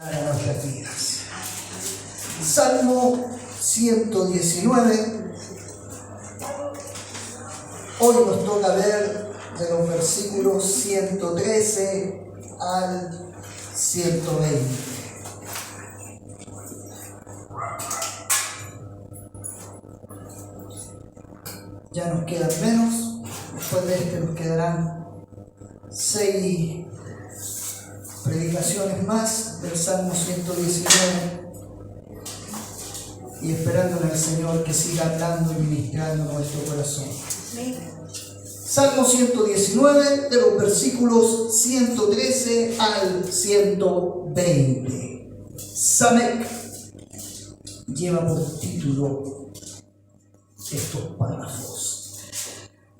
Para nuestras vidas. Salmo 119. Hoy nos toca ver de los versículos 113 al 120. Ya nos quedan menos. Después de este nos quedarán 6 predicaciones más del Salmo 119 y esperando en el Señor que siga hablando y ministrando en nuestro corazón. Salmo 119 de los versículos 113 al 120. Samek lleva por título estos párrafos.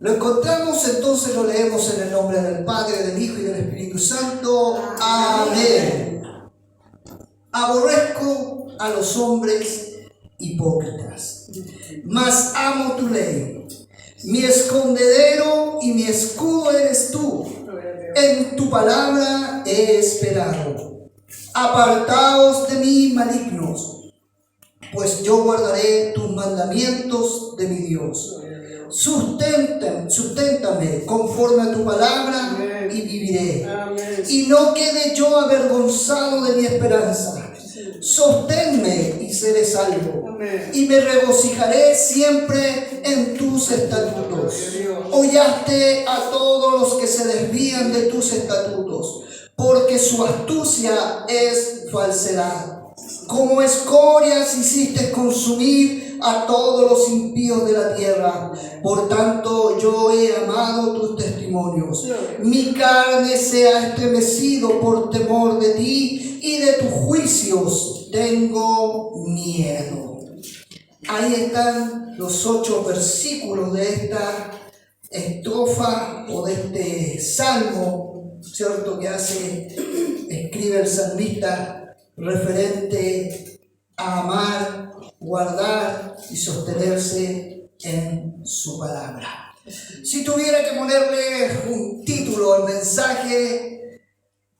Lo encontramos, entonces lo leemos en el nombre del Padre, del Hijo y del Espíritu Santo. Amén. Aborrezco a los hombres hipócritas, mas amo tu ley. Mi escondedero y mi escudo eres tú. En tu palabra he esperado. Apartaos de mí, malignos, pues yo guardaré tus mandamientos de mi Dios. Susténtame conforme a tu palabra y viviré. Amén. Y no quede yo avergonzado de mi esperanza. Sosténme y seré salvo. Amén. Y me regocijaré siempre en tus estatutos. Hollaste a todos los que se desvían de tus estatutos, porque su astucia es falsedad. Como escorias hiciste consumir a todos los impíos de la tierra. Por tanto, yo he amado tus testimonios. Mi carne se ha estremecido por temor de ti, y de tus juicios tengo miedo. Ahí están los 8 versículos de esta estrofa o de este salmo, ¿cierto? Que escribe el salmista referente a amar, guardar y sostenerse en su palabra. Si tuviera que ponerle un título al mensaje,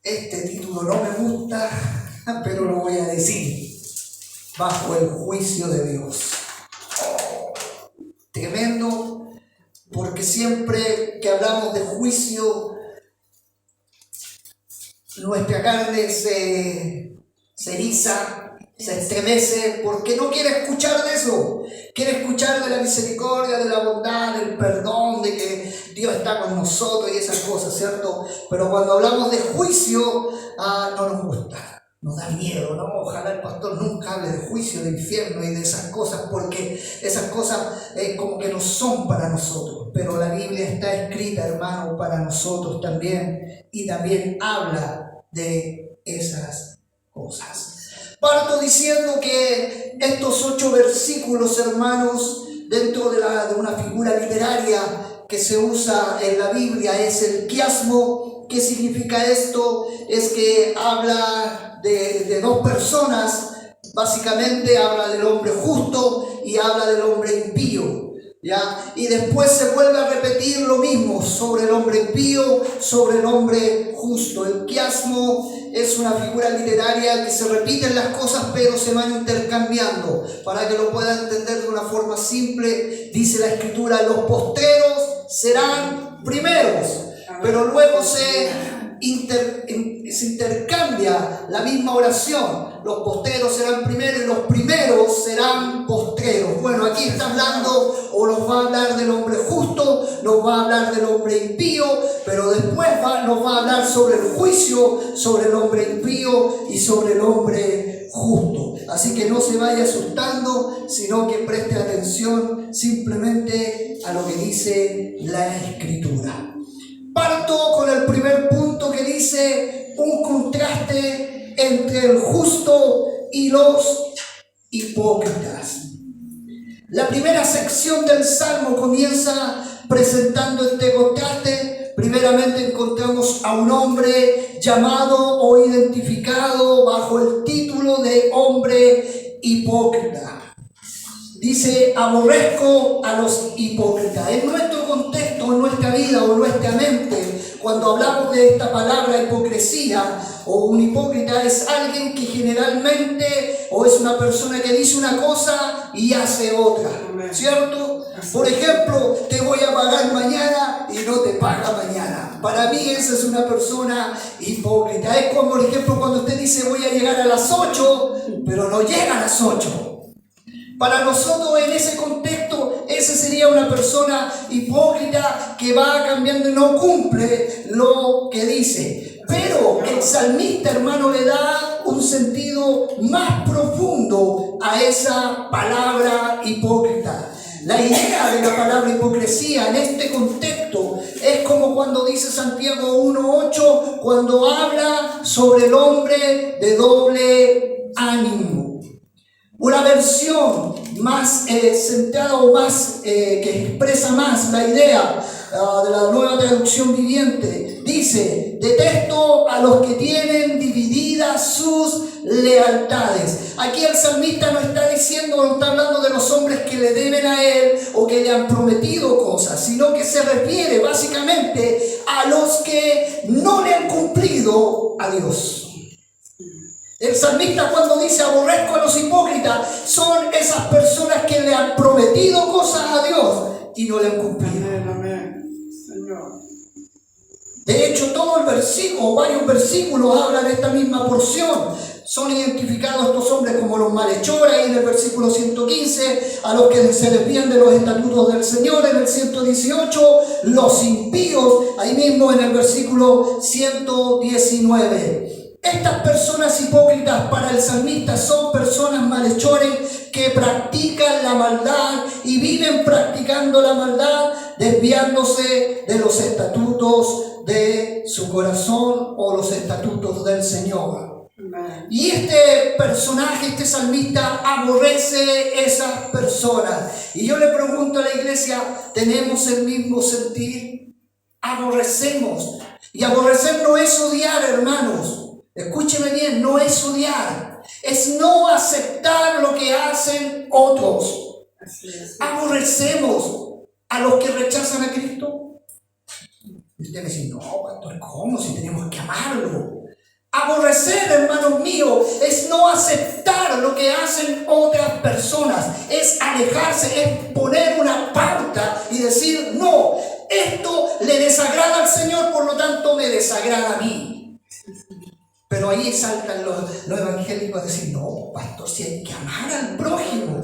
este título no me gusta, pero lo voy a decir: bajo el juicio de Dios. Tremendo, porque siempre que hablamos de juicio, nuestra carne se eriza, se estremece, porque no quiere escuchar de eso. Quiere escuchar de la misericordia, de la bondad, del perdón, de que Dios está con nosotros y esas cosas, ¿cierto? Pero cuando hablamos de juicio, no nos gusta, nos da miedo, ¿no? Ojalá el pastor nunca hable de juicio, de infierno y de esas cosas, porque esas cosas como que no son para nosotros. Pero la Biblia está escrita, hermano, para nosotros también, y también habla de esas cosas. Parto diciendo que estos 8 versículos, hermanos, dentro de una figura literaria que se usa en la Biblia, es el quiasmo. ¿Qué significa esto? Es que habla de 2 personas. Básicamente habla del hombre justo y habla del hombre impío, ¿ya? Y después se vuelve a repetir lo mismo sobre el hombre impío, sobre el hombre justo. El quiasmo es una figura literaria que se repiten las cosas pero se van intercambiando. Para que lo puedan entender de una forma simple, dice la Escritura: los postreros serán primeros. Pero luego se intercambia la misma oración. Los postreros serán primeros y los primeros serán postreros. Bueno, aquí está hablando, o nos va a hablar del hombre justo, nos va a hablar del hombre impío, pero después nos va a hablar sobre el juicio, sobre el hombre impío y sobre el hombre justo. Así que no se vaya asustando, sino que preste atención simplemente a lo que dice la Escritura. Parto con el primer punto, que dice un contraste entre el justo y los hipócritas. La primera sección del Salmo comienza presentando este contraste. Primeramente encontramos a un hombre llamado o identificado bajo el título de hombre hipócrita. Dice: aborrezco a los hipócritas. En nuestro contexto, en nuestra vida o en nuestra mente, Cuando hablamos de esta palabra hipocresía o un hipócrita, es alguien que generalmente o es una persona que dice una cosa y hace otra, ¿cierto? Por ejemplo, te voy a pagar mañana y no te paga mañana. Para mí esa es una persona hipócrita. Es como, por ejemplo, cuando usted dice voy a llegar a las 8, pero no llega a las 8. Para nosotros en ese contexto, ese sería una persona hipócrita que va cambiando y no cumple lo que dice. Pero el salmista, hermano, le da un sentido más profundo a esa palabra hipócrita. La idea de la palabra hipocresía en este contexto es como cuando dice Santiago 1:8, cuando habla sobre el hombre de doble ánimo. Una versión más centrada o más que expresa más la idea de la Nueva Traducción Viviente dice: detesto a los que tienen divididas sus lealtades. Aquí el salmista no está diciendo, no está hablando de los hombres que le deben a él o que le han prometido cosas, sino que se refiere básicamente a los que no le han cumplido a Dios. El salmista, cuando dice aborrezco a los hipócritas, son esas personas que le han prometido cosas a Dios y no le han cumplido. Amén. Señor. De hecho, todo el versículo o varios versículos hablan de esta misma porción. Son identificados estos hombres como los malhechores, ahí en el versículo 115, a los que se desvían de los estatutos del Señor, en el 118, los impíos, ahí mismo en el versículo 119. Estas personas hipócritas para el salmista son personas malhechores que practican la maldad y viven practicando la maldad, desviándose de los estatutos de su corazón o los estatutos del Señor. Y este personaje, este salmista, aborrece esas personas. Y yo le pregunto a la iglesia, ¿tenemos el mismo sentir? Aborrecemos. Y aborrecer no es odiar, hermanos. Escúcheme bien, no es odiar, es no aceptar lo que hacen otros. Aborrecemos a los que rechazan a Cristo. Y usted me dice, no, pastor, ¿cómo? Si tenemos que amarlo. Aborrecer, hermanos míos, es no aceptar lo que hacen otras personas, es alejarse, es poner una pauta y decir, no, esto le desagrada al Señor, por lo tanto me desagrada a mí. Pero ahí saltan los evangélicos a decir, no, pastor, si hay que amar al prójimo.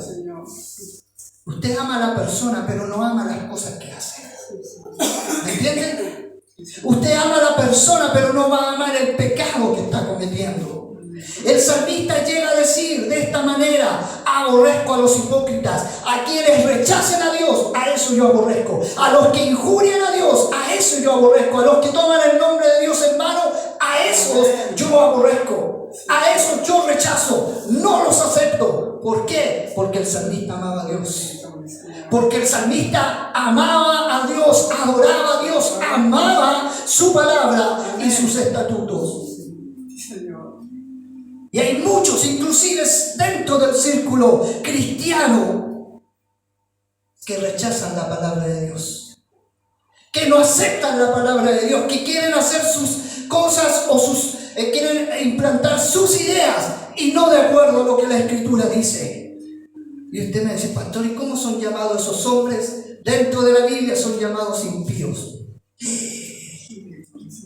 Usted ama a la persona, pero no ama las cosas que hace. ¿Me entienden? Usted ama a la persona, pero no va a amar el pecado que está cometiendo. El salmista llega a decir de esta manera, aborrezco a los hipócritas, a quienes rechacen a Dios, a eso yo aborrezco. A los que injurian a Dios, a eso yo aborrezco. A los que toman el nombre de Dios en vano, a esos yo aborrezco. A esos yo rechazo, no los acepto. ¿Por qué? Porque el salmista amaba a Dios. Porque el salmista amaba a Dios, adoraba a Dios, amaba su palabra y sus estatutos. Y hay muchos, inclusive dentro del círculo cristiano, que rechazan la palabra de Dios, que no aceptan la palabra de Dios, que quieren hacer sus cosas o quieren implantar sus ideas y no de acuerdo a lo que la Escritura dice. Y usted me dice, pastor, ¿y cómo son llamados esos hombres? Dentro de la Biblia son llamados impíos.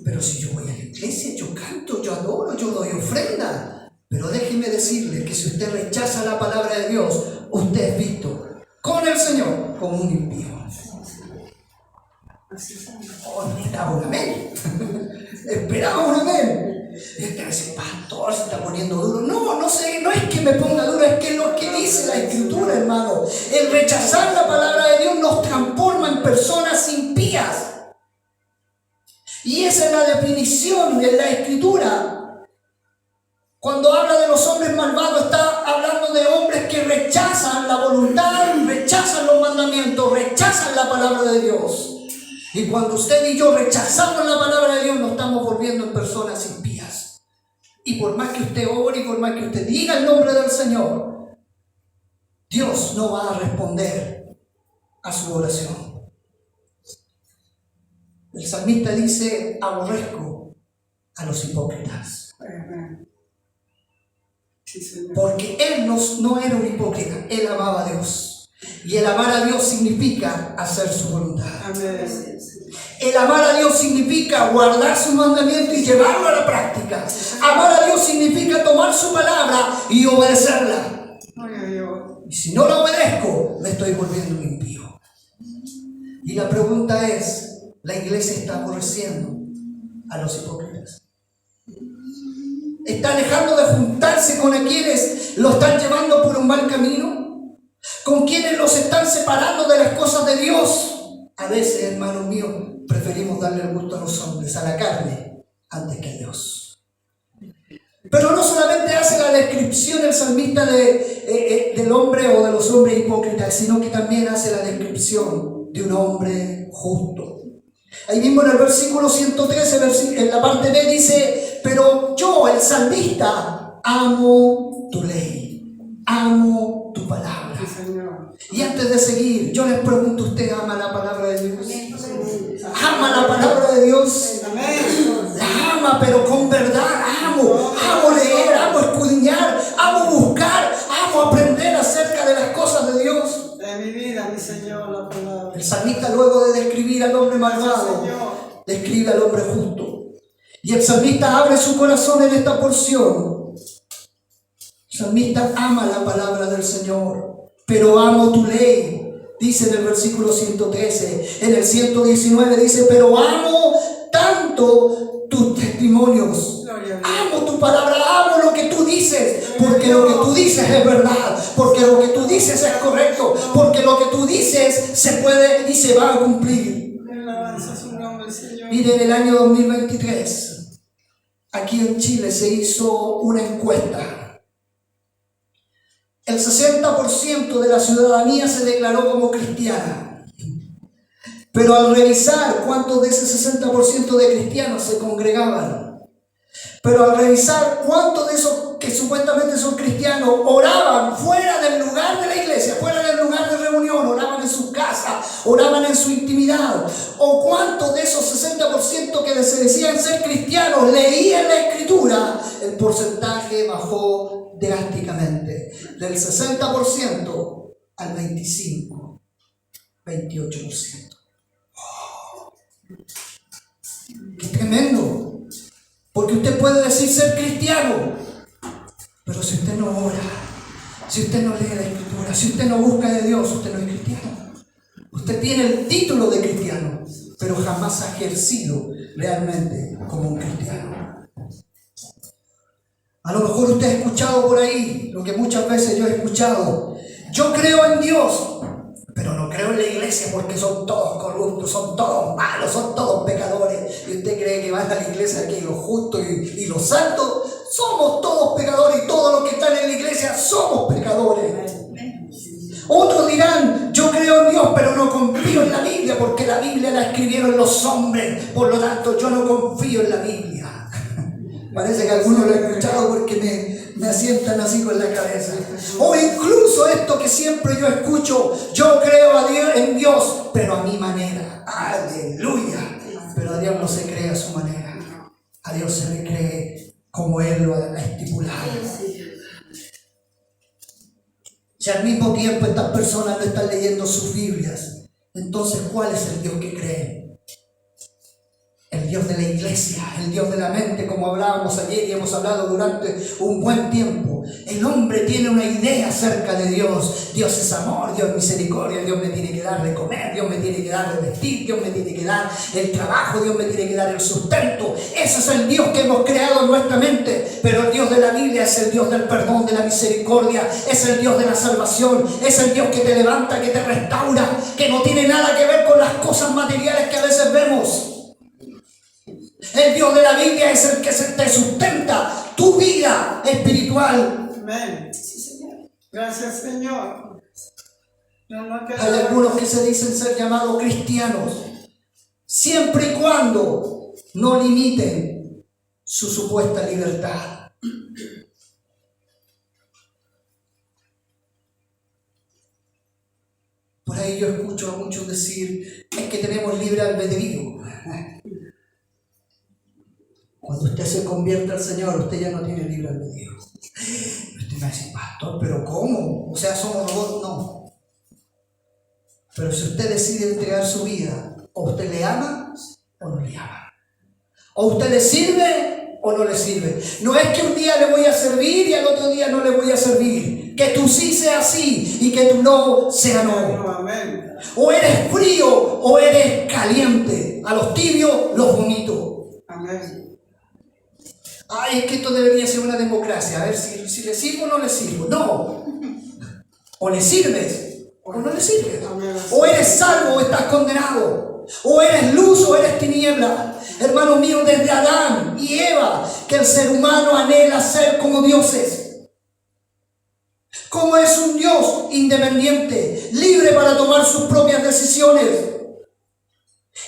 Pero si yo voy a la iglesia, yo canto, yo adoro, yo doy ofrenda. Pero déjeme decirle que si usted rechaza la palabra de Dios, usted es visto con el Señor como un impío. Oh, esperaba un amén. Esperaba un amén. Y usted dice, pastor, se está poniendo duro. No sé, no es que me ponga duro, es que es lo que dice la Escritura, hermano. El rechazar la palabra de Dios nos transforma en personas impías. Y esa es la definición de la Escritura. Cuando habla de los hombres malvados, está hablando de hombres que rechazan la voluntad, rechazan los mandamientos, rechazan la palabra de Dios. Y cuando usted y yo rechazamos la palabra de Dios, nos estamos volviendo en personas impías. Y por más que usted ore y por más que usted diga el nombre del Señor, Dios no va a responder a su oración. El salmista dice: aborrezco a los hipócritas. Amén. Sí, Señor. Porque él no era un hipócrita, él amaba a Dios. Y el amar a Dios significa hacer su voluntad. Amén. El amar a Dios significa guardar su mandamiento y llevarlo a la práctica. Amar a Dios significa tomar su palabra y obedecerla. Gloria a Dios. Y si no la obedezco, me estoy volviendo un impío. Y la pregunta es: ¿la iglesia está aborreciendo a los hipócritas? ¿Está dejando de juntarse con quienes lo están llevando por un mal camino? ¿Con quienes los están separando de las cosas de Dios? A veces, hermanos míos, preferimos darle el gusto a los hombres, a la carne, antes que a Dios. Pero no solamente hace la descripción el salmista del hombre o de los hombres hipócritas, sino que también hace la descripción de un hombre justo. Ahí mismo en el versículo 113, en la parte B dice: pero yo, el salmista, amo tu ley, amo tu palabra. Sí, Señor. Y antes de seguir, yo les pregunto: ¿usted ama la palabra de Dios? ¿Ama la palabra de Dios? Amén. La ama, pero con verdad. Amo leer, amo escudriñar, amo buscar, amo aprender acerca de las cosas de Dios. De mi vida, mi Señor, la palabra. El salmista, luego de describir al hombre malvado, Señor. describe al hombre justo. Y el salmista abre su corazón en esta porción. El salmista ama la palabra del Señor, pero amo tu ley. Dice en el versículo 113, en el 119 dice: pero amo tanto tus testimonios. Gloria a Dios. Amo tu palabra, amo lo que tú dices, porque lo que tú dices es verdad, porque lo que tú dices es correcto, porque lo que tú dices se puede y se va a cumplir. Alabanza a su nombre, Señor. Mire, en el año 2023, aquí en Chile se hizo una encuesta. El 60% de la ciudadanía se declaró como cristiana. Pero al revisar cuántos de ese 60% de cristianos se congregaban, pero al revisar cuántos de esos que supuestamente son cristianos oraban fuera del lugar de la iglesia, fuera del lugar de reunión, oraban en su casa, oraban en su intimidad, o cuántos de esos 60% que se decían ser cristianos leían la escritura, el porcentaje bajó drásticamente, del 60% al 28%. ¡Qué tremendo! Porque usted puede decir ser cristiano, pero si usted no ora, si usted no lee la escritura, si usted no busca de Dios, usted no es cristiano. Usted tiene el título de cristiano, pero jamás ha ejercido realmente como un cristiano. A lo mejor usted ha escuchado por ahí lo que muchas veces yo he escuchado: yo creo en Dios, pero no creo en la iglesia porque son todos corruptos, son todos malos, son todos pecadores. Y usted cree que van a la iglesia que los justos y los santos. Somos todos pecadores y todos los que están en la iglesia somos pecadores. Otros dirán: yo creo en Dios, pero no confío en la Biblia porque la Biblia la escribieron los hombres, por lo tanto yo no confío en la Biblia. Parece que algunos lo han escuchado porque me asientan así con la cabeza. O incluso esto que siempre yo escucho: yo creo en Dios, pero a mi manera. ¡Aleluya! Pero a Dios no se cree a su manera. A Dios se le cree como Él lo ha estipulado. Si al mismo tiempo estas personas no están leyendo sus Biblias, entonces ¿cuál es el Dios que creen? El Dios de la iglesia, el Dios de la mente, como hablábamos ayer y hemos hablado durante un buen tiempo. El hombre tiene una idea acerca de Dios. Dios es amor, Dios es misericordia, Dios me tiene que dar de comer, Dios me tiene que dar de vestir, Dios me tiene que dar el trabajo, Dios me tiene que dar el sustento. Ese es el Dios que hemos creado en nuestra mente. Pero el Dios de la Biblia es el Dios del perdón, de la misericordia, es el Dios de la salvación, es el Dios que te levanta, que te restaura, que no tiene nada que ver con las cosas materiales que a veces vemos. El Dios de la Biblia es el que te sustenta tu vida espiritual. Amén. Sí, Señor. Gracias, Señor. Hay algunos que se dicen ser llamados cristianos, siempre y cuando no limiten su supuesta libertad. Por ahí yo escucho a muchos decir: es que tenemos libre albedrío. Cuando usted se convierte al Señor, usted ya no tiene libre albedrío. Usted me va a decir, pastor, ¿pero cómo? O sea, ¿somos robots? No. Pero si usted decide entregar su vida, o usted le ama o no le ama. O usted le sirve o no le sirve. No es que un día le voy a servir y al otro día no le voy a servir. Que tú sí sea sí y que tu no sea no. Amén. O eres frío o eres caliente. A los tibios los vomito. Amén. Ay, es que esto debería ser una democracia. A ver si le sirvo o no le sirvo. No. O le sirves o no le sirves. O eres salvo o estás condenado. O eres luz o eres tiniebla. Hermano mío, desde Adán y Eva, que el ser humano anhela ser como dioses. Como es un Dios independiente, libre para tomar sus propias decisiones.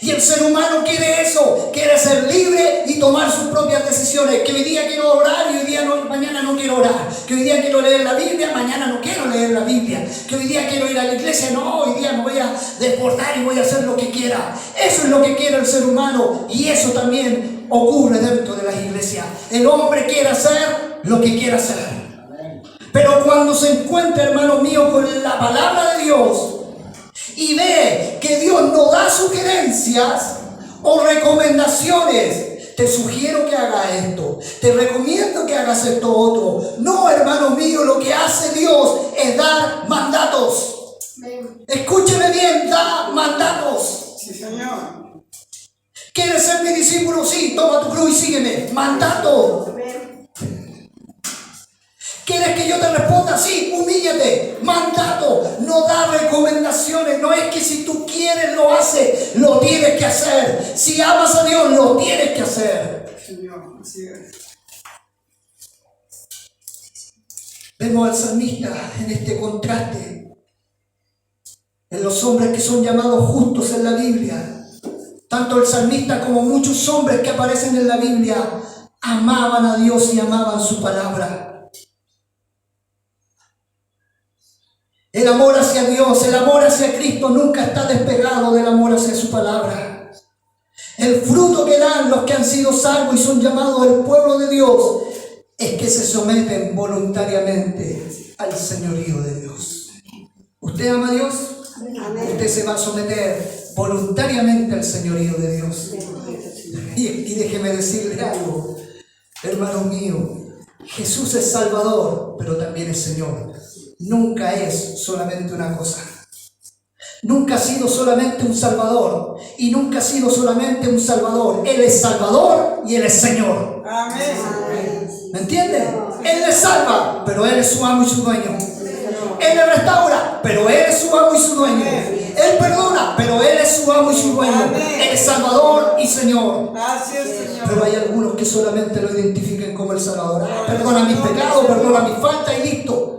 Y el ser humano quiere eso, quiere ser libre y tomar sus propias decisiones. Que hoy día quiero orar y hoy día mañana no quiero orar. Que hoy día quiero leer la Biblia, mañana no quiero leer la Biblia. Que hoy día quiero ir a la iglesia, no, hoy día me voy a desbordar y voy a hacer lo que quiera. Eso es lo que quiere el ser humano y eso también ocurre dentro de las iglesias. El hombre quiere hacer lo que quiera hacer. Pero cuando se encuentra, hermano mío, con la palabra de Dios, y ve que Dios no da sugerencias o recomendaciones, te sugiero que hagas esto, te recomiendo que hagas esto otro. No, hermano mío, lo que hace Dios es dar mandatos. Escúcheme bien, da mandatos. Sí, Señor. ¿Quieres ser mi discípulo? Sí, toma tu cruz y sígueme. Mandato. ¿Quieres que yo te responda? Sí, humíllate. Mandato. No da recomendaciones. No es que si tú quieres lo haces. Lo tienes que hacer. Si amas a Dios, lo tienes que hacer. Señor, así es. Vemos al salmista en este contraste. En los hombres que son llamados justos en la Biblia. Tanto el salmista como muchos hombres que aparecen en la Biblia amaban a Dios y amaban su palabra. El amor hacia Dios, el amor hacia Cristo nunca está despegado del amor hacia su palabra. El fruto que dan los que han sido salvos y son llamados el pueblo de Dios es que se someten voluntariamente al señorío de Dios. ¿Usted ama a Dios? Amén. Usted se va a someter voluntariamente al señorío de Dios. Y déjeme decirle algo, hermano mío, Jesús es Salvador, pero también es Señor. Nunca es solamente una cosa. Nunca ha sido solamente un Salvador y nunca ha sido solamente un Salvador. Él es Salvador y Él es Señor. Amén. ¿Me entiende? Él le salva, pero Él es su amo y su dueño. Él le restaura, pero Él es su amo y su dueño. Él perdona, pero Él es su amo y su dueño. Él es Salvador y Señor. Gracias, Señor. Pero hay algunos que solamente lo identifican como el Salvador. Perdona mis pecados, perdona mis faltas y listo.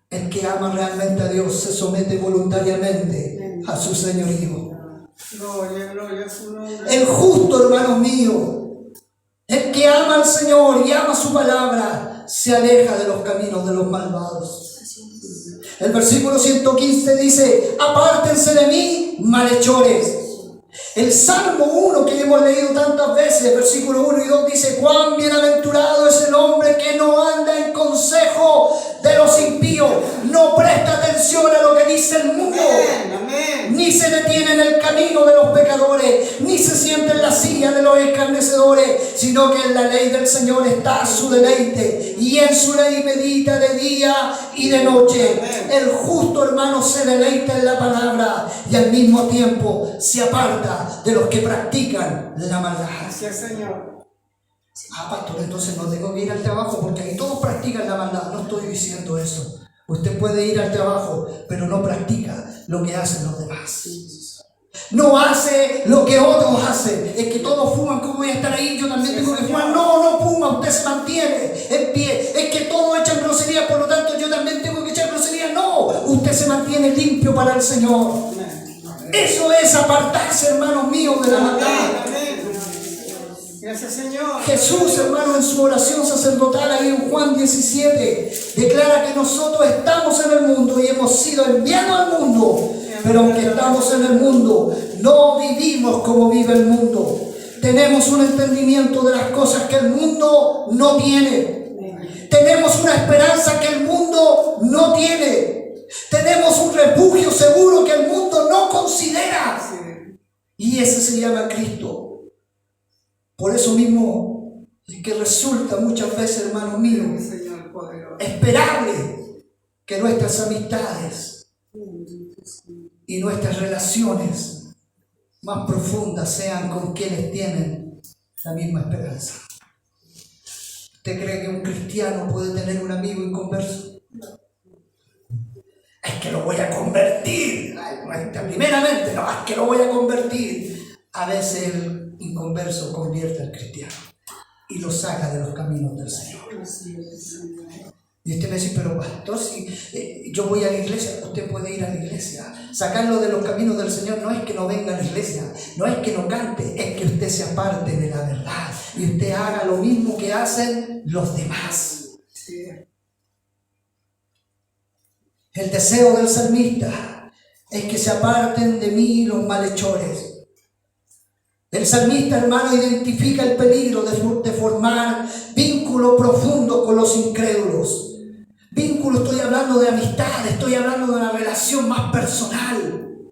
El que ama realmente a Dios se somete voluntariamente a su señorío. Gloria, gloria a su nombre. El justo, hermano mío, el que ama al Señor y ama su palabra, se aleja de los caminos de los malvados. El versículo 115 dice: apártense de mí, malhechores. El Salmo 1 que hemos leído tantas veces, versículo 1 y 2 dice: cuán bienaventurado es el hombre que no anda en consejo de los impíos, no presta atención a lo que dice el mundo, Amén. ni se detiene en el camino de los pecadores, ni se sienta en la silla de los escarnecedores, sino que en la ley del Señor está su deleite, y en su ley medita de día y de noche. El justo, hermano, se deleita en la palabra y al mismo tiempo se aparta de los que practican la maldad. Gracias, Señor. Ah, pastor, entonces no tengo que ir al trabajo porque ahí todos practican la maldad. No estoy diciendo eso. Usted puede ir al trabajo, pero no practica lo que hacen los demás. No hace lo que otros hacen. Es que todos fuman, ¿cómo voy a estar ahí? Yo también tengo que fumar. No fuma, usted se mantiene en pie. Es que todos echan grosería, por lo tanto yo también tengo que echar grosería. No, usted se mantiene limpio para el Señor. Eso es apartarse, hermanos míos, de la maldad. Amén. Gracias, Señor. Jesús, hermano, en su oración sacerdotal ahí en Juan 17, declara que nosotros estamos en el mundo y hemos sido enviados al mundo Pero aunque estamos en el mundo, no vivimos como vive el mundo. Tenemos un entendimiento de las cosas que el mundo no tiene. Tenemos una esperanza que el mundo no tiene. Tenemos un refugio seguro que el mundo no considera. Y ese se llama Cristo. Por eso mismo es que resulta muchas veces, hermanos míos, esperable que nuestras amistades y nuestras relaciones más profundas sean con quienes tienen la misma esperanza. ¿Usted cree que un cristiano puede tener un amigo inconverso? Es que lo voy a convertir. Primeramente, no, es que lo voy a convertir. A veces el inconverso convierte al cristiano y lo saca de los caminos del Señor. Y usted me dice, pero pastor, si yo voy a la iglesia, usted puede ir a la iglesia. Sacarlo de los caminos del Señor no es que no venga a la iglesia, no es que no cante, es que usted se aparte de la verdad y usted haga lo mismo que hacen los demás. El deseo del salmista es que se aparten de mí los malhechores. El salmista, hermano, identifica el peligro de formar vínculos profundos con los incrédulos. Vínculo, estoy hablando de amistad, estoy hablando de una relación más personal.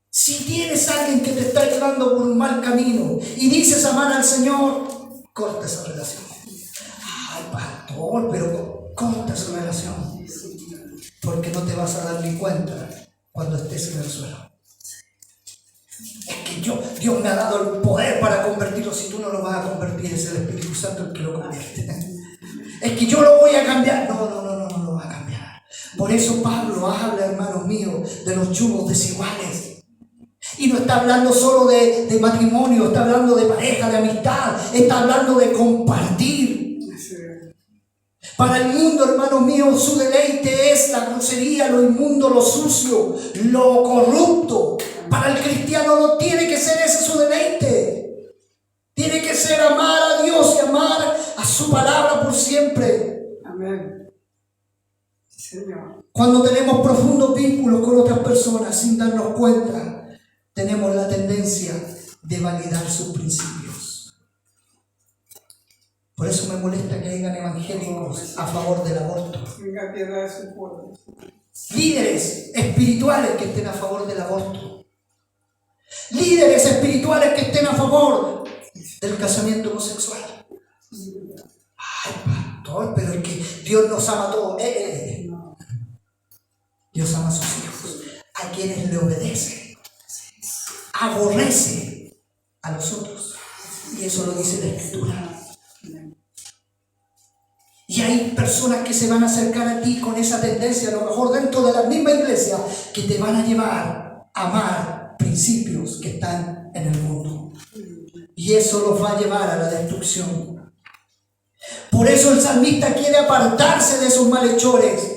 Si tienes a alguien que te está llevando por un mal camino y dices amar al Señor, corta esa relación. Ay, pastor, pero corta esa relación. Porque no te vas a dar ni cuenta cuando estés en el suelo. Es que Dios me ha dado el poder para convertirlo. Si tú no lo vas a convertir, es el Espíritu Santo el que lo convierte. Es que yo lo voy a cambiar. No lo va a cambiar. Por eso Pablo habla, hermanos míos, de los yugos desiguales. Y no está hablando solo de matrimonio, está hablando de pareja, de amistad, está hablando de compartir. Para el mundo, hermanos míos, su deleite es la grosería, lo inmundo, lo sucio, lo corrupto. Para el cristiano no tiene que ser ese su deleite. Tiene que ser amar a Dios y amar a su palabra por siempre. Amén. Señor. Cuando tenemos profundos vínculos con otras personas sin darnos cuenta, tenemos la tendencia de validar sus principios. Por eso me molesta que hayan evangélicos a favor del aborto. Tenga piedad de su pueblo. Líderes espirituales que estén a favor del aborto. Líderes espirituales que estén a favor del casamiento homosexual. Ay, pastor, pero es que Dios nos ama a todos. Dios ama a sus hijos, a quienes le obedece. Aborrece a los otros. Y eso lo dice la Escritura. Y hay personas que se van a acercar a ti con esa tendencia, a lo mejor dentro de la misma iglesia, que te van a llevar a amar principios que están en el mundo. Y eso los va a llevar a la destrucción. Por eso el salmista quiere apartarse de esos malhechores.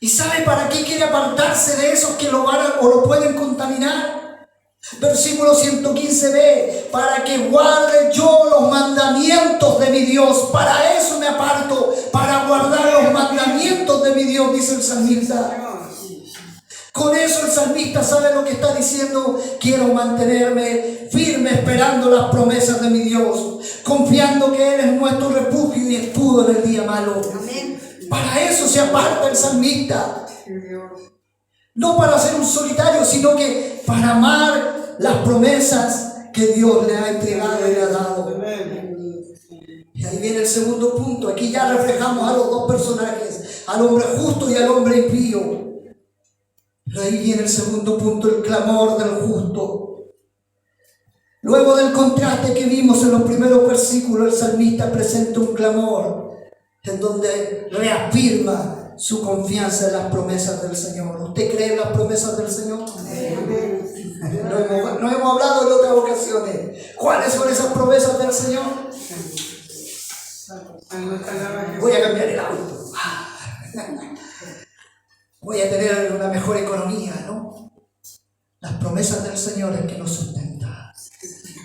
¿Y sabe para qué quiere apartarse de esos que lo van o lo pueden contaminar? Versículo 115b, para que guarde yo los mandamientos de mi Dios. Para eso me aparto, para guardar los mandamientos de mi Dios, dice el salmista. Con eso el salmista sabe lo que está diciendo. Quiero mantenerme firme esperando las promesas de mi Dios, confiando que Él es nuestro refugio y escudo en el día malo. Amén. Para eso se aparta el salmista. No para ser un solitario, sino que para amar las promesas que Dios le ha entregado y le ha dado. Y ahí viene el segundo punto. Aquí ya reflejamos a los dos personajes, al hombre justo y al hombre impío. Pero ahí viene el segundo punto, el clamor del justo. Luego del contraste que vimos en los primeros versículos, el salmista presenta un clamor en donde reafirma su confianza en las promesas del Señor. ¿Usted cree en las promesas del Señor? No hemos hablado en otras ocasiones. ¿Cuáles son esas promesas del Señor? Voy a cambiar el auto. Voy a tener una mejor economía, ¿no? Las promesas del Señor es que nos sustenta,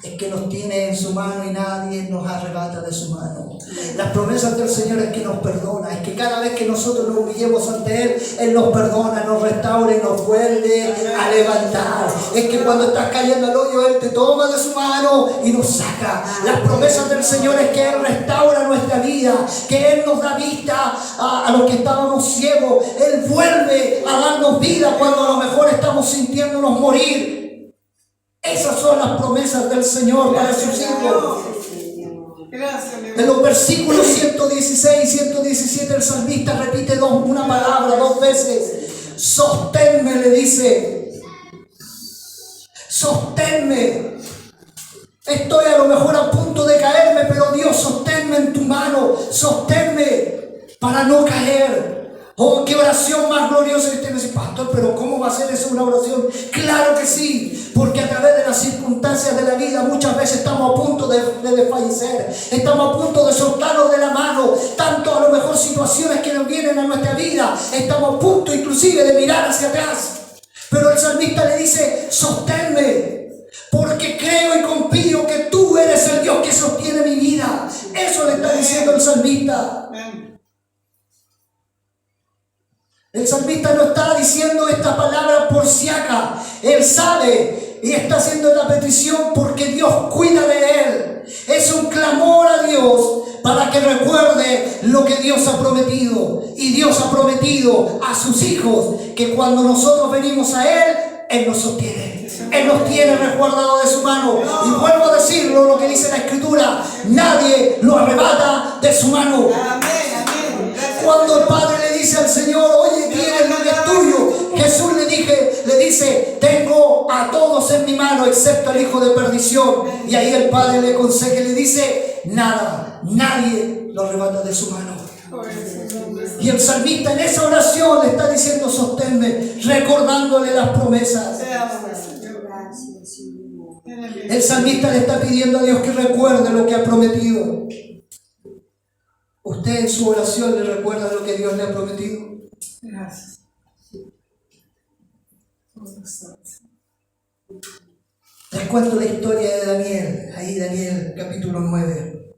es que que nos tiene en su mano y nadie nos arrebata de su mano. Las promesas del Señor es que nos perdona, es que cada vez que nosotros nos humillemos ante Él, Él nos perdona, nos restaura y nos vuelve a levantar. Es que cuando estás cayendo al hoyo, Él te toma de su mano y nos saca. Las promesas del Señor es que Él restaura nuestra vida, que Él nos da vista a los que estábamos ciegos. Él vuelve a darnos vida cuando a lo mejor estamos sintiéndonos morir. Esas son las promesas del Señor para sus hijos. En los versículos 116 y 117 el salmista repite una palabra dos veces. Sosténme, le dice. Sosténme. Estoy a lo mejor a punto de caerme, pero Dios, sosténme en tu mano. Sosténme para no caer. Oh, qué oración más gloriosa. Y usted me dice, pastor, pero ¿cómo va a ser eso una oración? Claro que sí, porque a través de las circunstancias de la vida muchas veces estamos a punto de desfallecer, estamos a punto de soltarnos de la mano, tanto a lo mejor situaciones que nos vienen a nuestra vida, estamos a punto inclusive de mirar hacia atrás. Pero el salmista le dice, sosténme, porque creo y confío que tú eres el Dios que sostiene mi vida. Eso le está diciendo el salmista. El salmista no está diciendo esta palabra por si acaso. Él sabe y está haciendo la petición porque Dios cuida de él. Es un clamor a Dios para que recuerde lo que Dios ha prometido. Y Dios ha prometido a sus hijos que cuando nosotros venimos a Él, Él nos sostiene. Él nos tiene resguardado de su mano. Y vuelvo a decirlo, lo que dice la Escritura: nadie lo arrebata de su mano. Cuando el Padre le dice al Señor, oye, tienes lo que es tuyo, Jesús le dice, tengo a todos en mi mano excepto al hijo de perdición. Y ahí el Padre le aconseja y le dice, nada, nadie lo arrebata de su mano. Y el salmista en esa oración le está diciendo, sosténme, recordándole las promesas. El salmista le está pidiendo a Dios que recuerde lo que ha prometido. ¿Usted en su oración le recuerda lo que Dios le ha prometido? Gracias. Les cuento la historia de Daniel, ahí Daniel capítulo 9.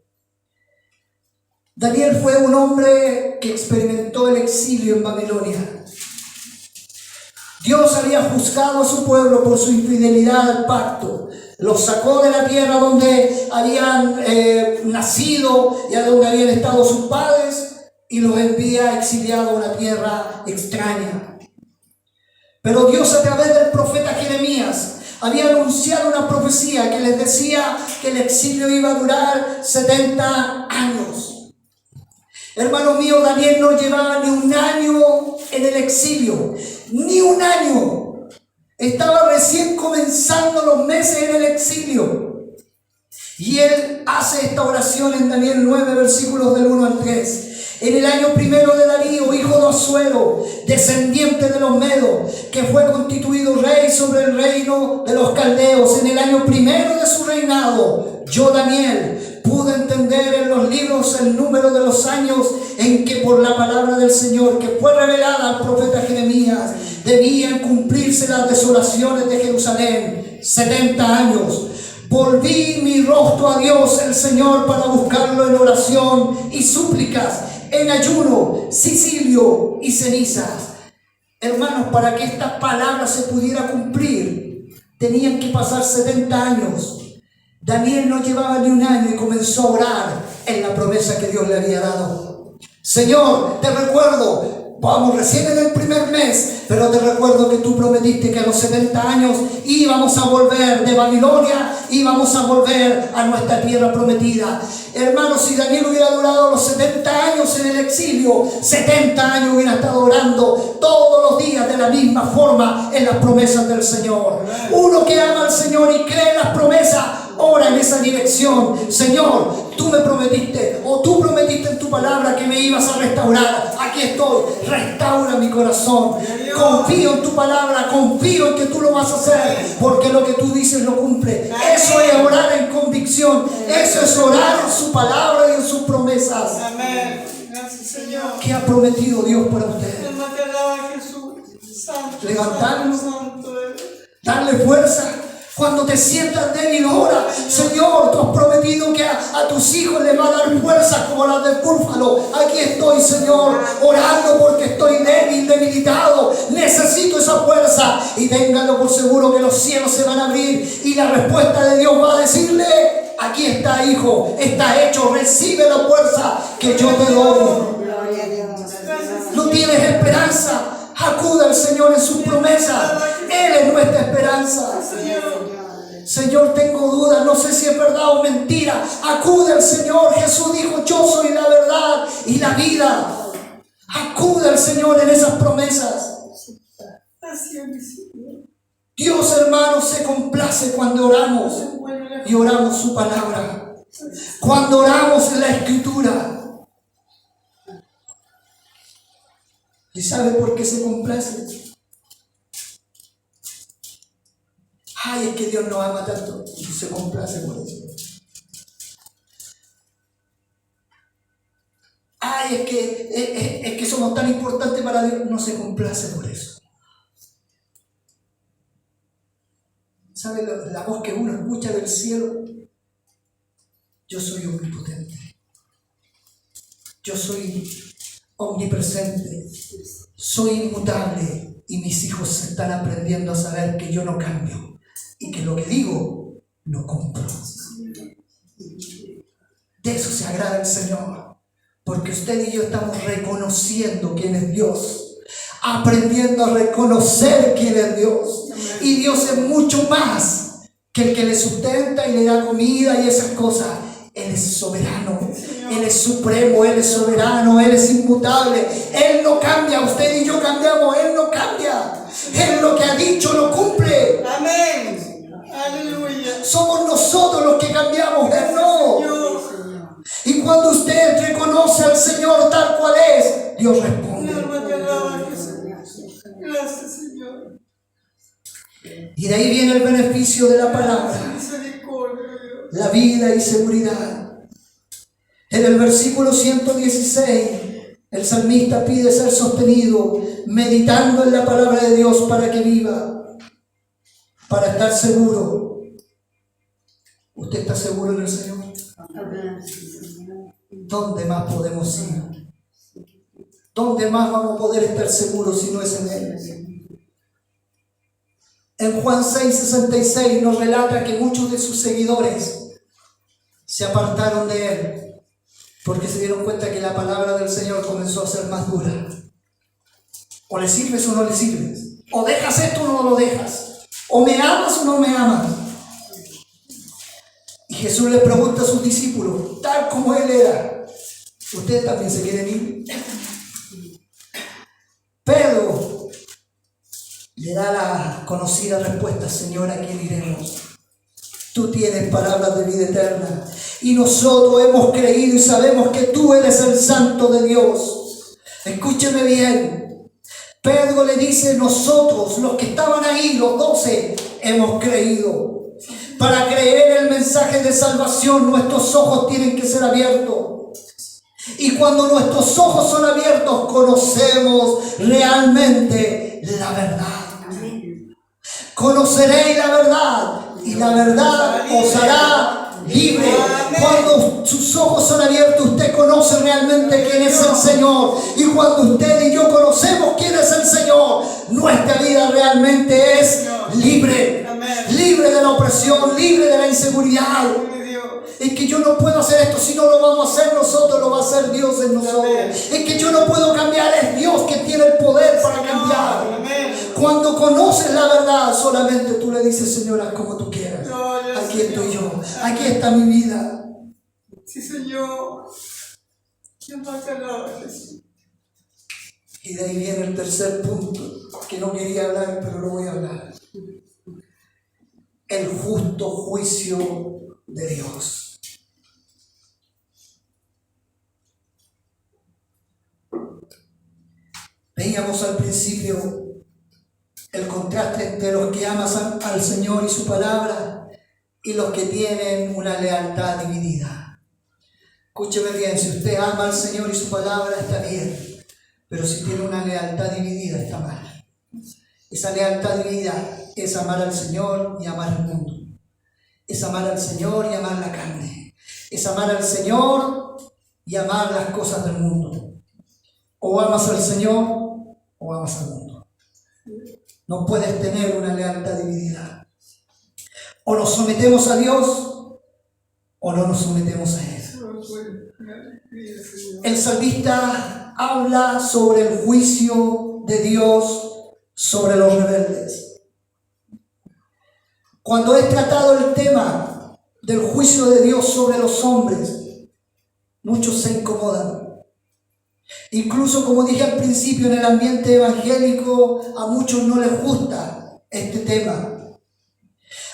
Daniel fue un hombre que experimentó el exilio en Babilonia. Dios había juzgado a su pueblo por su infidelidad al pacto. Los sacó de la tierra donde habían nacido y a donde habían estado sus padres y los envía exiliados a una tierra extraña. Pero Dios, a través del profeta Jeremías, había anunciado una profecía que les decía que el exilio iba a durar 70 años. Hermano mío, Daniel no llevaba ni un año en el exilio, ni un año. Estaba recién comenzando los meses en el exilio. Y él hace esta oración en Daniel 9, versículos del 1 al 3. En el año primero de Darío, hijo de Asuero, descendiente de los Medos, que fue constituido rey sobre el reino de los caldeos, en el año primero de su reinado, yo, Daniel, pude entender en los libros el número de los años en que por la palabra del Señor, que fue revelada al profeta Jeremías, debían cumplirse las desolaciones de Jerusalén, 70 años. Volví mi rostro a Dios el Señor para buscarlo en oración y súplicas, en ayuno, sicilio y cenizas. Hermanos, para que esta palabra se pudiera cumplir, tenían que pasar 70 años. Daniel no llevaba ni un año y comenzó a orar en la promesa que Dios le había dado. Señor, te recuerdo, vamos recién en el primer mes, pero te recuerdo que tú prometiste que a los 70 años íbamos a volver de Babilonia, íbamos a volver a nuestra tierra prometida. Hermanos, si Daniel hubiera durado los 70 años en el exilio, 70 años hubiera estado orando todos los días de la misma forma en las promesas del Señor. Uno que ama al Señor y cree en las promesas, ora en esa dirección. Señor, tú me prometiste, o tú prometiste en tu palabra que me ibas a restaurar. Aquí estoy, restaura mi corazón. Confío en tu palabra, confío en que tú lo vas a hacer, porque lo que tú dices lo cumple. Eso es orar en convicción, eso es orar en su palabra y en sus promesas. Amén. Gracias, Señor. ¿Qué ha prometido Dios para usted? Jesús. Santo, Levantarlo, santo, santo. darle fuerza, Cuando te sientas débil, ora. Señor, tú has prometido que a tus hijos les va a dar fuerzas como las del búfalo. Aquí estoy, Señor, orando porque estoy débil, debilitado. Necesito esa fuerza. Y ténganlo por seguro que los cielos se van a abrir y la respuesta de Dios va a decirle: aquí está, hijo, está hecho, recibe la fuerza que yo te doy. No tienes esperanza, acuda al Señor en sus promesas. Él es nuestra esperanza. Señor, tengo dudas, no sé si es verdad o mentira. Acude al Señor. Jesús dijo: yo soy la verdad y la vida. Acude al Señor en esas promesas. Dios, hermanos, se complace cuando oramos y oramos su palabra. Cuando oramos en la Escritura. ¿Y sabe por qué se complace? Ay, es que Dios nos ama tanto y se complace por eso. Ay, es que somos tan importantes para Dios. No se complace por eso. ¿Sabe la voz que uno escucha del cielo? Yo soy omnipotente. Yo soy omnipresente. Soy inmutable. Y mis hijos están aprendiendo a saber que yo no cambio. Y que lo que digo, lo cumplo. De eso se agrada el Señor. Porque usted y yo estamos reconociendo quién es Dios. Aprendiendo a reconocer quién es Dios. Y Dios es mucho más que el que le sustenta y le da comida y esas cosas. Él es soberano. Él es supremo. Él es soberano. Él es inmutable. Él no cambia. Usted y yo cambiamos. Él no cambia. Él lo que ha dicho lo cumple. Amén. Aleluya. Somos nosotros los que cambiamos, Él no. Y cuando usted reconoce al Señor tal cual es, Dios responde. Gracias, Señor. Y de ahí viene el beneficio de la palabra. La vida y seguridad. En el versículo 116, el salmista pide ser sostenido, meditando en la palabra de Dios para que viva. Para estar seguro. ¿Usted está seguro en el Señor? ¿Dónde más podemos ir? ¿Dónde más vamos a poder estar seguros si no es en Él? En Juan 6:66 nos relata que muchos de sus seguidores se apartaron de Él porque se dieron cuenta que la palabra del Señor comenzó a ser más dura. O le sirves o no le sirves. O dejas esto o no lo dejas. O me amas o no me amas. Y Jesús le pregunta a sus discípulos, tal como Él era: ¿ustedes también se quieren ir? Pedro le da la conocida respuesta: Señor, ¿a quién iremos? Tú tienes palabras de vida eterna. Y nosotros hemos creído y sabemos que tú eres el Santo de Dios. Escúcheme bien. Pedro le dice: nosotros, los que estaban ahí, los 12, hemos creído. Para creer el mensaje de salvación, nuestros ojos tienen que ser abiertos. Y cuando nuestros ojos son abiertos, conocemos realmente la verdad. Conoceréis la verdad, y la verdad os hará libre. Cuando sus ojos son abiertos, usted conoce realmente quién es el Señor. Y cuando usted y yo conocemos quién es el Señor, nuestra vida realmente es libre. Libre de la opresión, libre de la inseguridad. Es que yo no puedo hacer esto, si no lo vamos a hacer nosotros, lo va a hacer Dios en nosotros. Es que yo no puedo cambiar, es Dios que tiene el poder para cambiar. Cuando conoces la verdad, solamente tú le dices: Señor, haz como tú quieras. Aquí estoy yo, aquí está mi vida. Sí, Señor. Jesús. Y de ahí viene el tercer punto, que no quería hablar, pero lo voy a hablar. El justo juicio de Dios. Veíamos al principio el contraste entre los que aman al Señor y su palabra y los que tienen una lealtad dividida. Escúcheme bien, si usted ama al Señor y su palabra, está bien, pero si tiene una lealtad dividida, está mal. Esa lealtad dividida es amar al Señor y amar al mundo. Es amar al Señor y amar la carne. Es amar al Señor y amar las cosas del mundo. O amas al Señor o amas al mundo. No puedes tener una lealtad dividida. O nos sometemos a Dios o no nos sometemos a Él. El salmista habla sobre el juicio de Dios sobre los rebeldes. Cuando es tratado el tema del juicio de Dios sobre los hombres, muchos se incomodan. Incluso, como dije al principio, en el ambiente evangélico a muchos no les gusta este tema.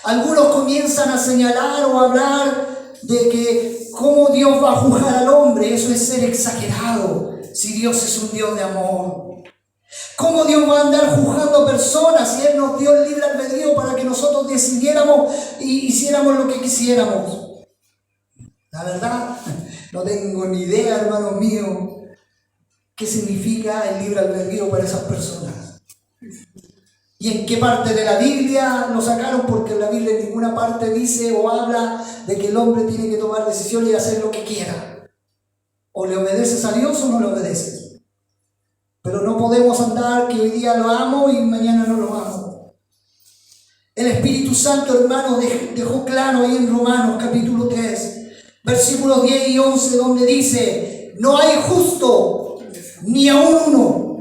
Algunos comienzan a señalar o a hablar de que cómo Dios va a juzgar al hombre. Eso es ser exagerado, si Dios es un Dios de amor. ¿Cómo Dios va a andar juzgando a personas si Él nos dio el libre albedrío para que nosotros decidiéramos y hiciéramos lo que quisiéramos? La verdad, no tengo ni idea, hermanos míos, qué significa el libre albedrío para esas personas. ¿Y en qué parte de la Biblia lo sacaron? Porque en la Biblia en ninguna parte dice o habla de que el hombre tiene que tomar decisiones y hacer lo que quiera. O le obedeces a Dios o no le obedeces. Pero no podemos andar que hoy día lo amo y mañana no lo amo. El Espíritu Santo, hermano, dejó claro ahí en Romanos capítulo 3, versículos 10 y 11, donde dice: no hay justo, ni aun uno.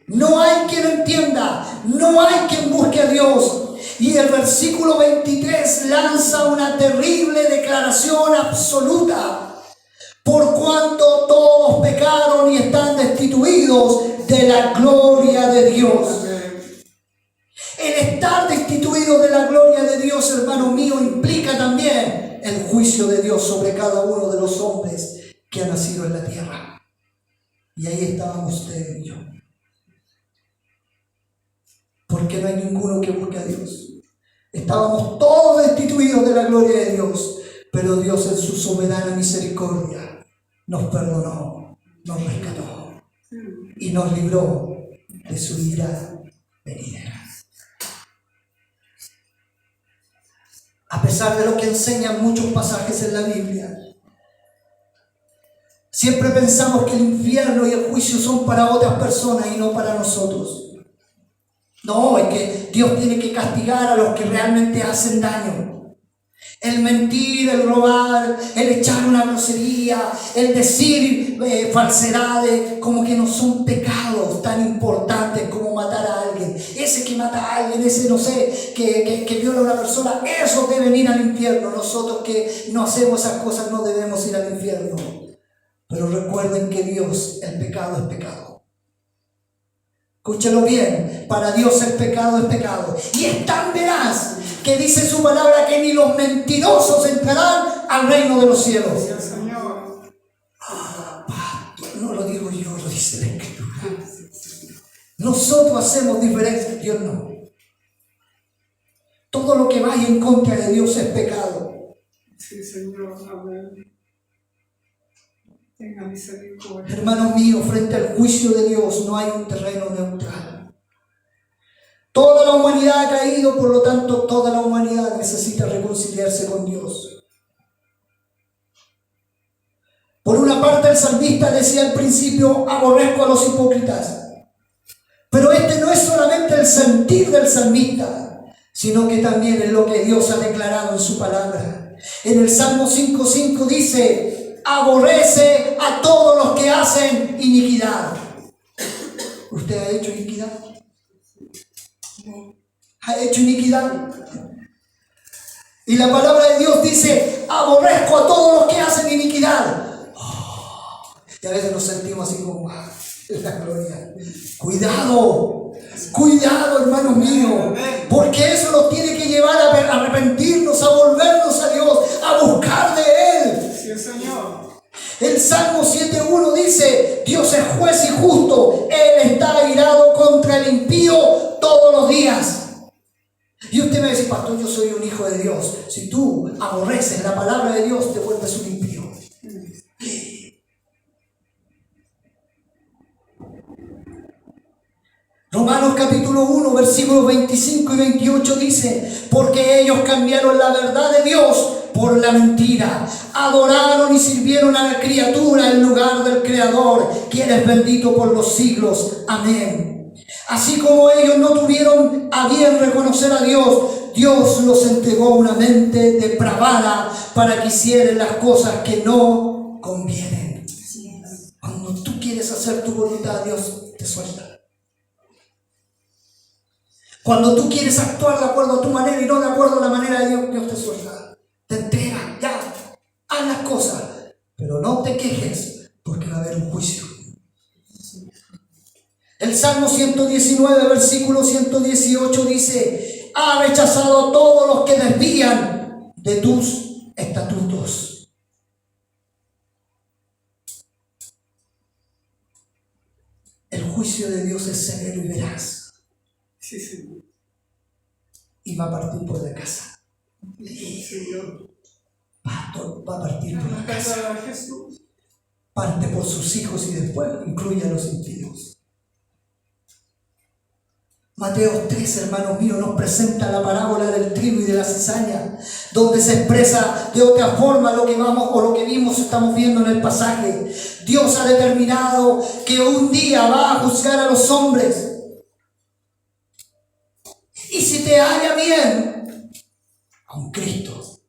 No hay quien entienda, no hay quien busque a Dios. Y el versículo 23 lanza una terrible declaración absoluta: por cuanto todos pecaron y están destituidos de la gloria de Dios. El estar destituido de la gloria de Dios, hermano mío, implica también el juicio de Dios sobre cada uno de los hombres que han nacido en la tierra. Y ahí estábamos usted y yo. Porque no hay ninguno que busque a Dios. Estábamos todos destituidos de la gloria de Dios, pero Dios en su soberana misericordia nos perdonó, nos rescató y nos libró de su ira venidera. A pesar de lo que enseñan muchos pasajes en la Biblia, siempre pensamos que el infierno y el juicio son para otras personas y no para nosotros. No, es que Dios tiene que castigar a los que realmente hacen daño. El mentir, el robar, el echar una grosería, el decir falsedades, como que no son pecados tan importantes como matar a alguien. Ese que mata a alguien, ese no sé, que viola a una persona, esos deben ir al infierno. Nosotros que no hacemos esas cosas no debemos ir al infierno. Pero recuerden que Dios, el pecado es pecado. Escúchelo bien, para Dios el pecado es pecado. Y es tan veraz que dice su palabra que ni los mentirosos entrarán al reino de los cielos. Sí, Señor. No lo digo yo, lo dice la Escritura. Nosotros hacemos diferencia, Dios no. Todo lo que vaya en contra de Dios es pecado. Sí, Señor. Amén. Tenga misericordia. Hermanos míos, frente al juicio de Dios no hay un terreno neutral. Toda la humanidad ha caído, por lo tanto, toda la humanidad necesita reconciliarse con Dios. Por una parte, el salmista decía al principio: aborrezco a los hipócritas. Pero este no es solamente el sentir del salmista, sino que también es lo que Dios ha declarado en su palabra. En el Salmo 5:5 dice: aborrece a todos los que hacen iniquidad. ¿Usted ha hecho iniquidad? ¿Ha hecho iniquidad? Y la palabra de Dios dice: aborrezco a todos los que hacen iniquidad. Y a veces nos sentimos así como la gloria. Cuidado, cuidado, hermanos míos, porque eso nos tiene que llevar a arrepentirnos, a volvernos a Dios, a buscar de Él. Sí, Señor. El Salmo 7:1 dice: Dios es juez y justo, Él está airado contra el impío todos los días. Y usted me va a decir: pastor, yo soy un hijo de Dios. Si tú aborreces la palabra de Dios, te vuelves un impío. Romanos capítulo 1, versículos 25 y 28 dice: porque ellos cambiaron la verdad de Dios por la mentira, adoraron y sirvieron a la criatura en lugar del Creador, quien es bendito por los siglos. Amén. Así como ellos no tuvieron a bien reconocer a Dios, Dios los entregó una mente depravada para que hicieran las cosas que no convienen. Cuando tú quieres hacer tu voluntad, Dios te suelta. Cuando tú quieres actuar de acuerdo a tu manera y no de acuerdo a la manera de Dios, Dios te suelta. Te entrega, ya, haz las cosas, pero no te quejes porque va a haber un juicio. El Salmo 119, versículo 118 dice: ha rechazado a todos los que desvían de tus estatutos. El juicio de Dios es severo y veraz. Sí, Señor. Y va a partir por la casa. Sí, Señor. Pastor, va a partir por la casa. Casa de Jesús. Parte por sus hijos y después incluye a los impíos. Mateo 3, hermanos míos, nos presenta la parábola del trigo y de la cizaña, donde se expresa de otra forma lo que vamos o lo que vimos, estamos viendo en el pasaje. Dios ha determinado que un día va a juzgar a los hombres. Y si te halla bien, a un Cristo.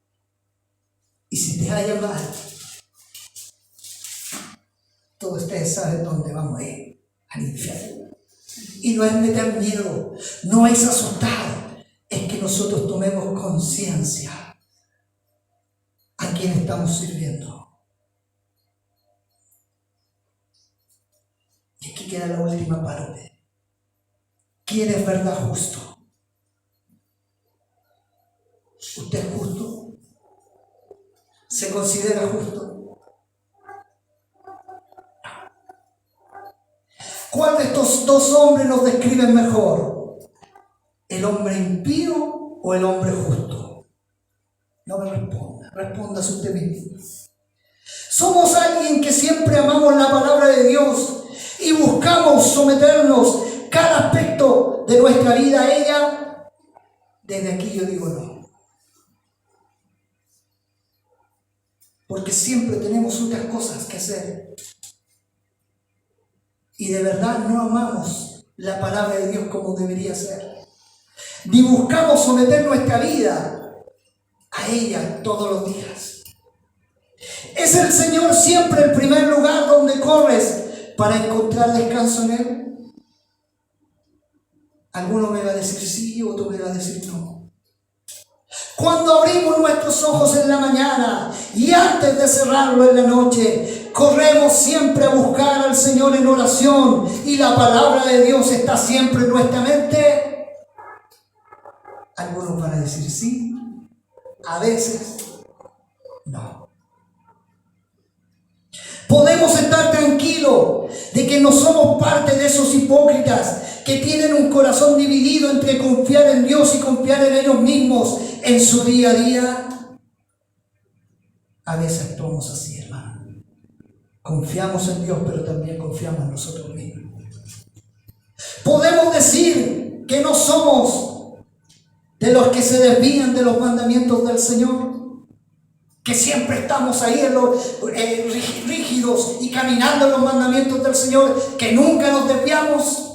Y si te halla mal, todos ustedes saben dónde vamos a ir, al infierno. Y no es meter miedo, no es asustar, es que nosotros tomemos conciencia a quién estamos sirviendo. Y aquí queda la última parte. ¿Quién es verdad justo? ¿Usted es justo? ¿Se considera justo? ¿Cuál de estos dos hombres nos describen mejor? ¿El hombre impío o el hombre justo? No me responda, respóndase usted mismo. Somos alguien que siempre amamos la palabra de Dios y buscamos someternos cada aspecto de nuestra vida a ella. Desde aquí yo digo no. Porque siempre tenemos otras cosas que hacer. Y de verdad no amamos la palabra de Dios como debería ser. Ni buscamos someter nuestra vida a ella todos los días. ¿Es el Señor siempre el primer lugar donde corres para encontrar descanso en Él? Alguno me va a decir sí, otro me va a decir no. Cuando abrimos nuestros ojos en la mañana y antes de cerrarlo en la noche, corremos siempre a buscar al Señor en oración y la palabra de Dios está siempre en nuestra mente. Algunos van a decir sí, a veces no. Podemos estar tranquilos de que no somos parte de esos hipócritas que tienen un corazón dividido entre confiar en Dios y confiar en ellos mismos en su día a día. A veces actuamos así, hermano. Confiamos en Dios, pero también confiamos en nosotros mismos. Podemos decir que no somos de los que se desvían de los mandamientos del Señor, que siempre estamos ahí en los rígidos y caminando en los mandamientos del Señor, que nunca nos desviamos.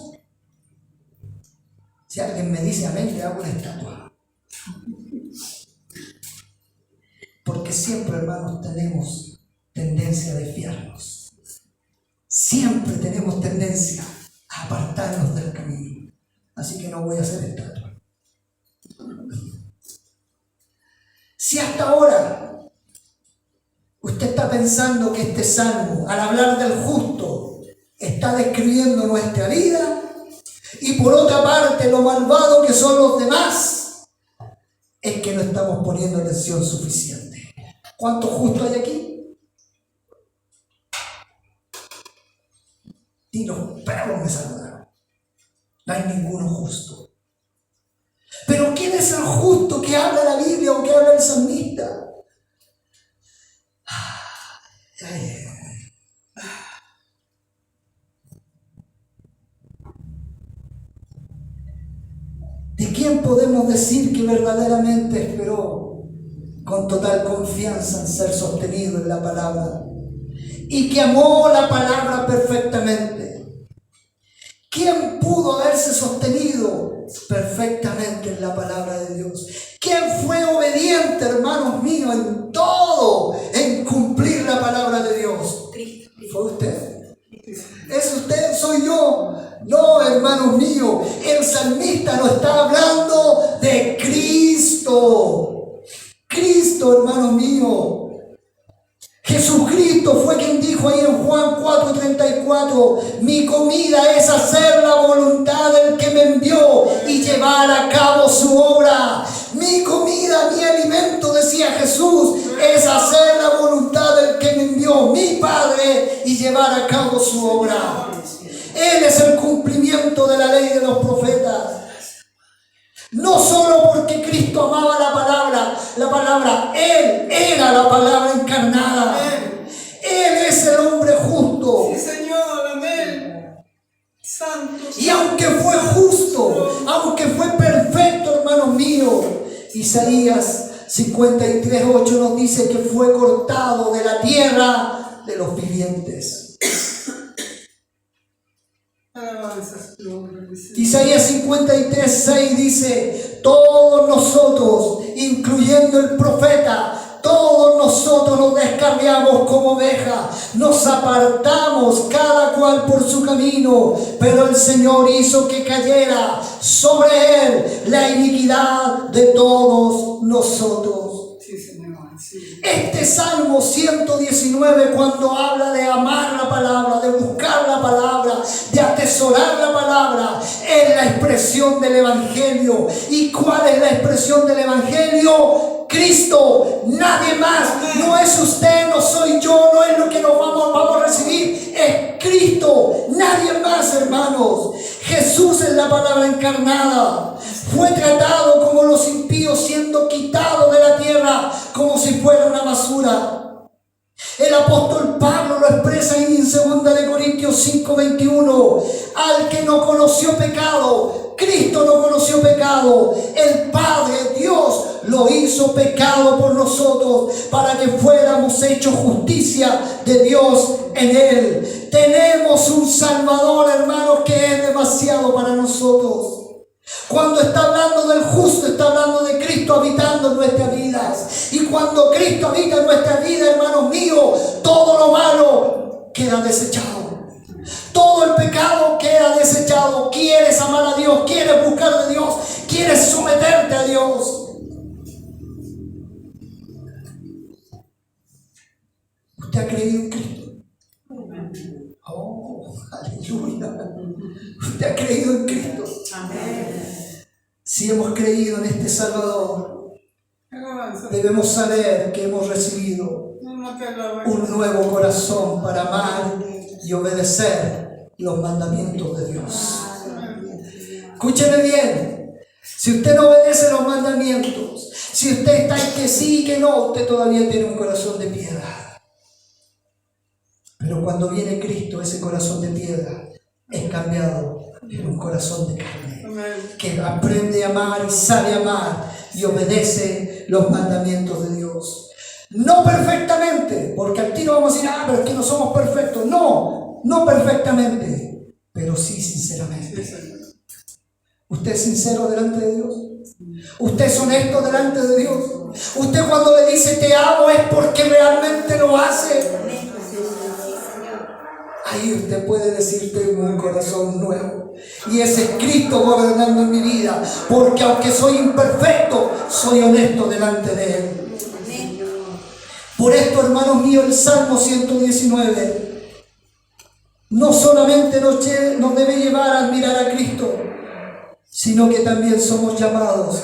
Si alguien me dice amén, le hago una estatua. Porque siempre, hermanos, tenemos tendencia a desviarnos. Siempre tenemos tendencia a apartarnos del camino. Así que no voy a hacer estatua. Si hasta ahora usted está pensando que este salmo, al hablar del justo, está describiendo nuestra vida, y por otra parte lo malvado que son los demás, es que no estamos poniendo atención suficiente. ¿Cuántos justos hay aquí? Ni los perros me saludaron. No hay ninguno justo. Pero ¿quién es el justo que habla la Biblia o que habla el salmista? quién podemos decir que verdaderamente esperó con total confianza en ser sostenido en la palabra y que amó la palabra perfectamente? ¿Quién pudo haberse sostenido perfectamente en la palabra de Dios? ¿Quién fue obediente, hermanos míos, en todo, en cumplir la palabra de Dios? ¿Fue usted? ¿Es usted? ¿Soy yo? No, hermanos míos, el salmista no está hablando de Cristo. Cristo, hermanos míos. Jesucristo fue quien dijo ahí en Juan 4:34, mi comida es hacer la voluntad del que me envió y llevar a cabo su obra. Mi comida, mi alimento, decía Jesús, es hacer la voluntad del que me envió, mi Padre, y llevar a cabo su obra. Él es el cumplimiento de la ley de los profetas. No solo porque Cristo amaba la palabra, Él era la palabra encarnada. Él es el hombre justo. Sí, Señor, amén. Santo. Y aunque fue justo, aunque fue perfecto, hermanos míos, Isaías 53:8 nos dice que fue cortado de la tierra de los vivientes. Isaías 53:6 dice, todos nosotros, incluyendo el profeta, todos nosotros nos descarriamos como ovejas, nos apartamos cada cual por su camino, pero el Señor hizo que cayera sobre él la iniquidad de todos nosotros. Este Salmo 119, cuando habla de amar la palabra, de buscar la palabra, de atesorar la palabra, es la expresión del Evangelio. ¿Y cuál es la expresión del Evangelio? Cristo, nadie más. No es usted, no soy yo, no es lo que nos vamos a recibir. Es Cristo, nadie más, hermanos. Jesús es la palabra encarnada. Fue tratado como los impíos, siendo quitado de la tierra como si fuera una basura. El apóstol Pablo lo expresa en 2 Corintios 5:21. Al que no conoció pecado, Cristo no conoció pecado. El Padre, Dios, lo hizo pecado por nosotros para que fuéramos hechos justicia de Dios en Él. Tenemos un Salvador, hermanos, que es demasiado para nosotros. Cuando está hablando del justo, está hablando de Cristo habitando en nuestras vidas. Y cuando Cristo habita en nuestras vidas, hermanos míos, todo lo malo queda desechado. Todo el pecado queda desechado. Quieres amar a Dios, quieres buscar de Dios, quieres someterte a Dios. ¿Usted ha creído en Cristo? Oh, aleluya. ¿Usted ha creído en Cristo? Amén. Si hemos creído en este Salvador, debemos saber que hemos recibido un nuevo corazón para amar y obedecer los mandamientos de Dios. Escúcheme bien. Si usted no obedece los mandamientos, si usted está en que sí y que no, usted todavía tiene un corazón de piedra. Pero cuando viene Cristo, ese corazón de piedra es cambiado en un corazón de carne, que aprende a amar y sabe amar y obedece los mandamientos de Dios. No perfectamente, porque al tiro vamos a decir, pero es que no somos perfectos. No, no perfectamente, pero sí sinceramente. ¿Usted es sincero delante de Dios? ¿Usted es honesto delante de Dios? ¿Usted cuando le dice te amo es porque realmente lo hace? Ahí usted puede decir, tengo un corazón nuevo. Y ese es Cristo gobernando en mi vida. Porque aunque soy imperfecto, soy honesto delante de Él. Por esto, hermanos míos, el Salmo 119 no solamente nos debe llevar a admirar a Cristo, sino que también somos llamados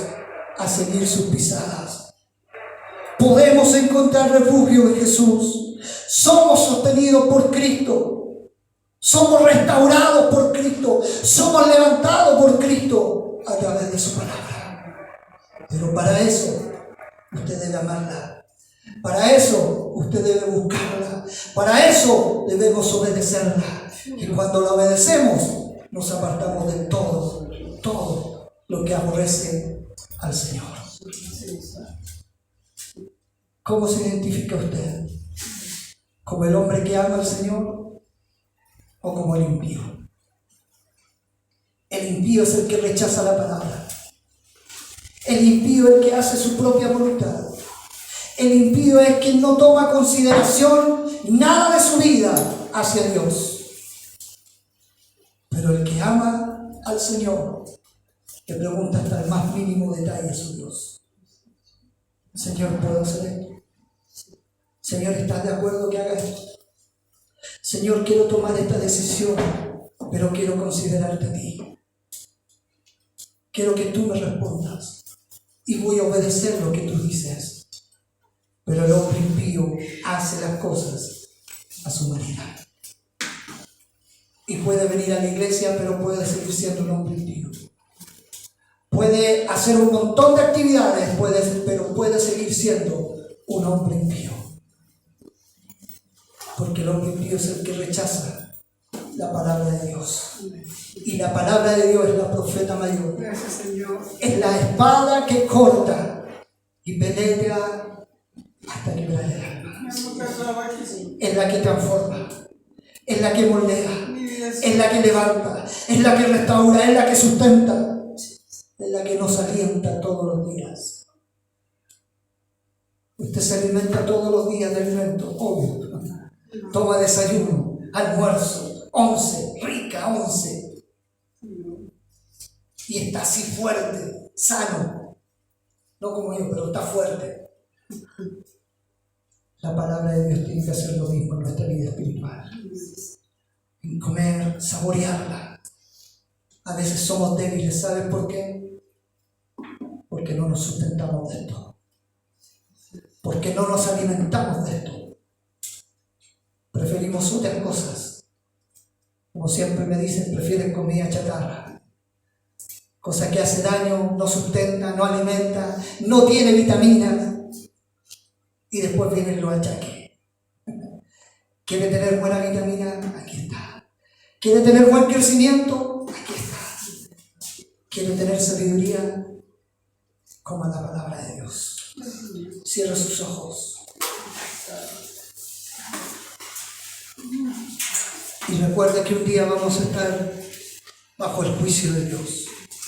a seguir sus pisadas. Podemos encontrar refugio en Jesús. Somos sostenidos por Cristo. Somos restaurados por Cristo. Somos levantados por Cristo a través de su palabra. Pero para eso usted debe amarla. Para eso usted debe buscarla. Para eso debemos obedecerla. Y cuando la obedecemos, nos apartamos de todo lo que aborrece al Señor. ¿Cómo se identifica usted? ¿Como el hombre que ama al Señor o como el impío? El impío es el que rechaza la palabra. El impío es el que hace su propia voluntad. El impío es quien no toma consideración nada de su vida hacia Dios. Pero el que ama al Señor le pregunta hasta el más mínimo detalle a su Dios. Señor, ¿puedo hacer esto? Señor, ¿estás de acuerdo que haga esto? Señor, quiero tomar esta decisión, pero quiero considerarte a ti. Quiero que tú me respondas y voy a obedecer lo que tú dices. Pero el hombre impío hace las cosas a su manera. Y puede venir a la iglesia, pero puede seguir siendo un hombre impío. Puede hacer un montón de actividades, pero puede seguir siendo un hombre impío. Porque el hombre impío es el que rechaza la palabra de Dios. Y la palabra de Dios es la profeta mayor. Gracias, Señor. Es la espada que corta y penetra hasta quebrar el alma. Es la que transforma, es la que moldea, es la que levanta, es la que restaura, es la que sustenta, es la que nos alienta todos los días. Usted se alimenta todos los días de alimento, obvio. Toma desayuno, almuerzo, 11, rica 11. Y está así fuerte, sano. No como yo, pero está fuerte. La palabra de Dios tiene que hacer lo mismo en nuestra vida espiritual. En comer, saborearla. A veces somos débiles, ¿sabes por qué? Porque no nos sustentamos de esto. Porque no nos alimentamos de esto. Preferimos otras cosas. Como siempre me dicen, prefieren comida chatarra. Cosa que hace daño, no sustenta, no alimenta, no tiene vitaminas. Y después vienen los achaques. ¿Quiere tener buena vitamina? Aquí está. ¿Quiere tener buen crecimiento? Aquí está. ¿Quiere tener sabiduría? Coma la palabra de Dios. Cierra sus ojos. Y recuerda que un día vamos a estar bajo el juicio de Dios.